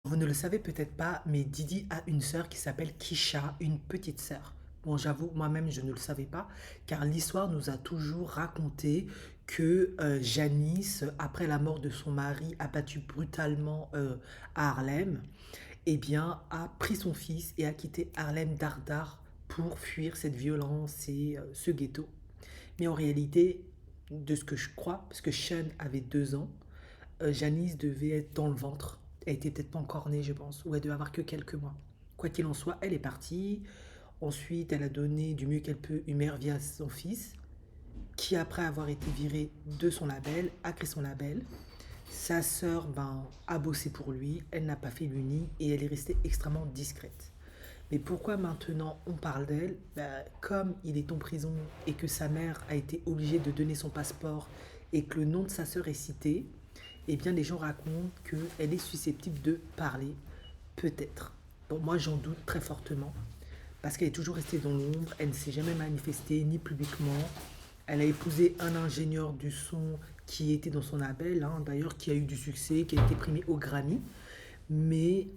Vous ne le savez peut-être pas, mais Didi a une sœur qui s'appelle Kisha, une petite sœur. Bon, j'avoue, moi-même, je ne le savais pas, car l'histoire nous a toujours raconté que Janice, après la mort de son mari abattu brutalement à Harlem, eh bien, a pris son fils et a quitté Harlem Dardar pour fuir cette violence et ce ghetto. Mais en réalité, de ce que je crois, parce que Sean avait 2 ans, Janice devait être dans le ventre. Elle était peut-être pas encore née, je pense, ou elle devait avoir que quelques mois. Quoi qu'il en soit, elle est partie. Ensuite, elle a donné du mieux qu'elle peut une mère via son fils, qui après avoir été viré de son label, a créé son label. Sa sœur a bossé pour lui, elle n'a pas fait l'uni et elle est restée extrêmement discrète. Mais pourquoi maintenant on parle d'elle? Comme il est en prison et que sa mère a été obligée de donner son passeport et que le nom de sa sœur est cité, eh bien les gens racontent qu'elle est susceptible de parler, peut-être. Bon, moi j'en doute très fortement, parce qu'elle est toujours restée dans l'ombre, elle ne s'est jamais manifestée, ni publiquement. Elle a épousé un ingénieur du son qui était dans son label, hein, d'ailleurs, qui a eu du succès, qui a été primé au Grammy, mais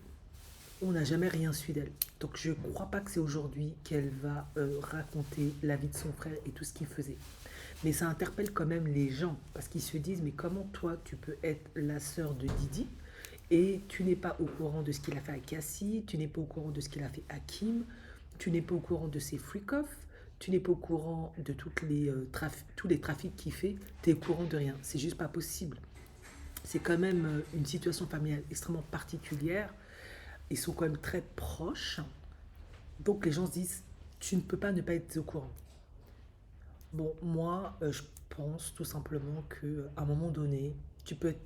on n'a jamais rien su d'elle. Donc je ne crois pas que c'est aujourd'hui qu'elle va raconter la vie de son frère et tout ce qu'il faisait. Mais ça interpelle quand même les gens, parce qu'ils se disent, mais comment toi tu peux être la sœur de Didi et tu n'es pas au courant de ce qu'il a fait à Cassie, tu n'es pas au courant de ce qu'il a fait à Kim, tu n'es pas au courant de ses freak-offs, tu n'es pas au courant de tous les trafics qu'il fait, tu es au courant de rien. C'est juste pas possible. C'est quand même une situation familiale extrêmement particulière. Ils sont quand même très proches. Donc les gens se disent, tu ne peux pas ne pas être au courant. Bon, moi, je pense tout simplement qu'à un moment donné, tu peux être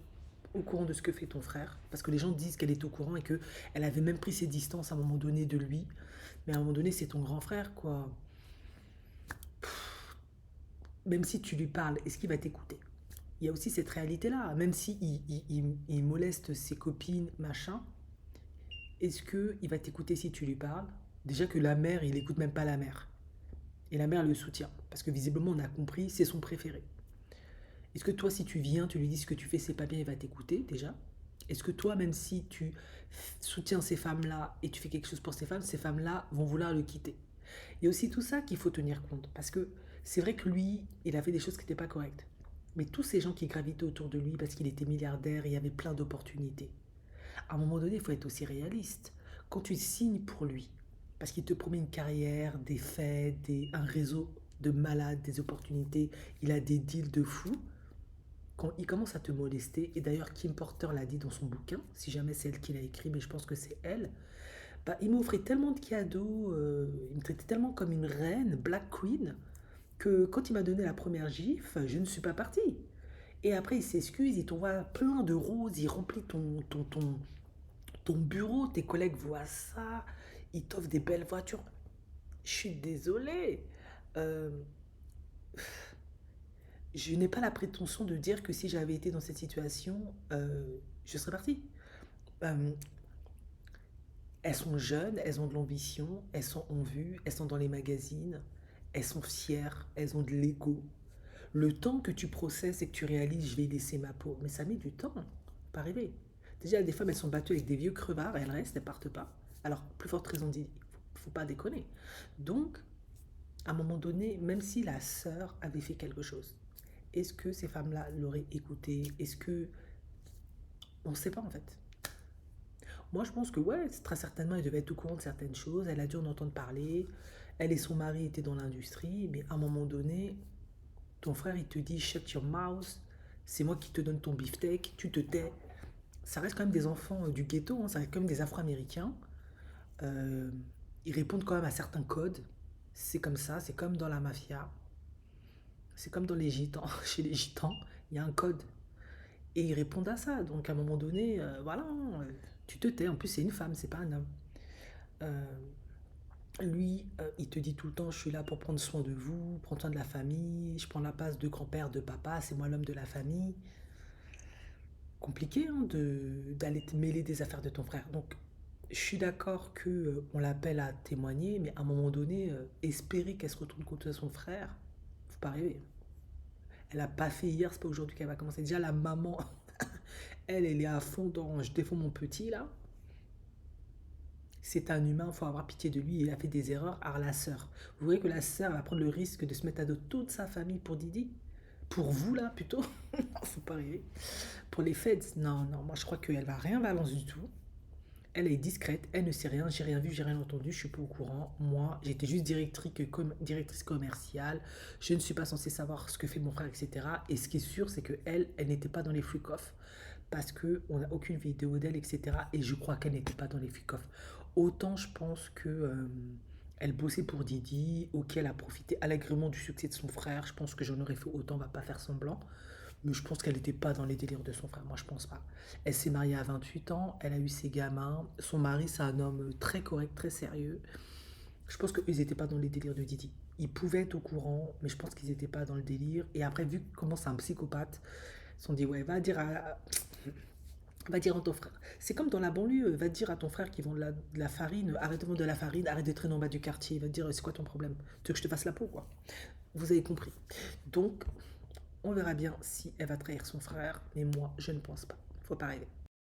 au courant de ce que fait ton frère, parce que les gens disent qu'elle est au courant et que elle avait même pris ses distances à un moment donné de lui, mais à un moment donné, c'est ton grand frère, quoi. Même si tu lui parles, est-ce qu'il va t'écouter? Il y a aussi cette réalité-là, même si il moleste ses copines, machin, est-ce qu'il va t'écouter si tu lui parles? Déjà que la mère, il écoute même pas la mère. Et la mère le soutient, parce que visiblement, on a compris, c'est son préféré. Est-ce que toi, si tu viens, tu lui dis ce que tu fais, c'est pas bien, il va t'écouter déjà? Est-ce que toi, même si tu soutiens ces femmes-là et tu fais quelque chose pour ces femmes-là vont vouloir le quitter? Il y a aussi tout ça qu'il faut tenir compte, parce que c'est vrai que lui, il a fait des choses qui n'étaient pas correctes. Mais tous ces gens qui gravitaient autour de lui parce qu'il était milliardaire et il y avait plein d'opportunités. À un moment donné, il faut être aussi réaliste. Quand tu signes pour lui, parce qu'il te promet une carrière, des faits, un réseau de malades, des opportunités, il a des deals de fou, quand il commence à te molester, et d'ailleurs Kim Porter l'a dit dans son bouquin, si jamais c'est elle qui l'a écrit, mais je pense que c'est elle, bah, il m'offrait tellement de cadeaux, il me traitait tellement comme une reine, Black Queen, que quand il m'a donné la première gifle, je ne suis pas partie. Et après, il s'excuse, il t'envoie plein de roses, il remplit ton bureau, tes collègues voient ça, il t'offre des belles voitures. Je suis désolée. Euh, je n'ai pas la prétention de dire que si j'avais été dans cette situation, je serais partie. Euh, Elles sont jeunes, elles ont de l'ambition, elles sont en vue, elles sont dans les magazines, elles sont fières, elles ont de l'ego. Le temps que tu processes et que tu réalises, je vais laisser ma peau, mais ça met du temps, pas arriver. Déjà, des femmes, elles sont battues avec des vieux crevards, elles restent, elles partent pas. Alors, plus forte raison dit, faut pas déconner. Donc, à un moment donné, même si la sœur avait fait quelque chose, est-ce que ces femmes-là l'auraient écouté? Est-ce que... On ne sait pas en fait. Moi, je pense que ouais, très certainement, elle devait être au courant de certaines choses. Elle a dû en entendre parler. Elle et son mari étaient dans l'industrie, mais à un moment donné, ton frère, il te dit shut your mouth. C'est moi qui te donne ton beefsteak. Tu te tais. Ça reste quand même des enfants du ghetto. Hein, ça reste quand même des Afro-Américains. Euh, Ils répondent quand même à certains codes. C'est comme ça. C'est comme dans la mafia. C'est comme dans les gitans. Chez les gitans, il y a un code. Et ils répondent à ça. Donc à un moment donné, voilà, tu te tais. En plus, c'est une femme, c'est pas un homme. Euh, Lui, il te dit tout le temps, je suis là pour prendre soin de vous, prendre soin de la famille, je prends la place de grand-père, de papa, c'est moi l'homme de la famille. Compliqué hein, d'aller te mêler des affaires de ton frère. Donc, je suis d'accord que on l'appelle à témoigner, mais à un moment donné, espérer qu'elle se retourne contre son frère, faut pas rêver. Elle a pas fait hier, c'est pas aujourd'hui qu'elle va commencer. Déjà, la maman, elle est à fond dans je défends mon petit là. C'est un humain, il faut avoir pitié de lui, il a fait des erreurs. Alors la sœur, vous voyez que la sœur va prendre le risque de se mettre à dos toute sa famille pour Didi? Pour vous là plutôt? Non, faut pas rêver. Pour les feds, non, non, moi je crois qu'elle va rien balancer du tout. Elle est discrète, elle ne sait rien, j'ai rien vu, j'ai rien entendu, je suis pas au courant. Moi, j'étais juste directrice commerciale, je ne suis pas censée savoir ce que fait mon frère, etc. Et ce qui est sûr, c'est que elle n'était pas dans les freak-off parce que on n'a aucune vidéo d'elle, etc. Et je crois qu'elle n'était pas dans les freak-off. Autant je pense que elle bossait pour Didi, ok, elle a profité allègrement du succès de son frère. Je pense que j'en aurais fait autant, on va pas faire semblant. Mais je pense qu'elle n'était pas dans les délires de son frère, moi je pense pas. Elle s'est mariée à 28 ans, elle a eu ses gamins. Son mari, c'est un homme très correct, très sérieux. Je pense qu'ils n'étaient pas dans les délires de Didi. Ils pouvaient être au courant, mais je pense qu'ils n'étaient pas dans le délire. Et après, vu comment c'est un psychopathe, ils se sont dit, ouais, va dire à ton frère. C'est comme dans la banlieue, va dire à ton frère qui vend de la farine, arrête de vendre de la farine, arrête de traîner en bas du quartier. Va te dire, c'est quoi ton problème? Tu veux que je te fasse la peau, quoi? Vous avez compris. Donc, on verra bien si elle va trahir son frère, mais moi, je ne pense pas. Faut pas rêver.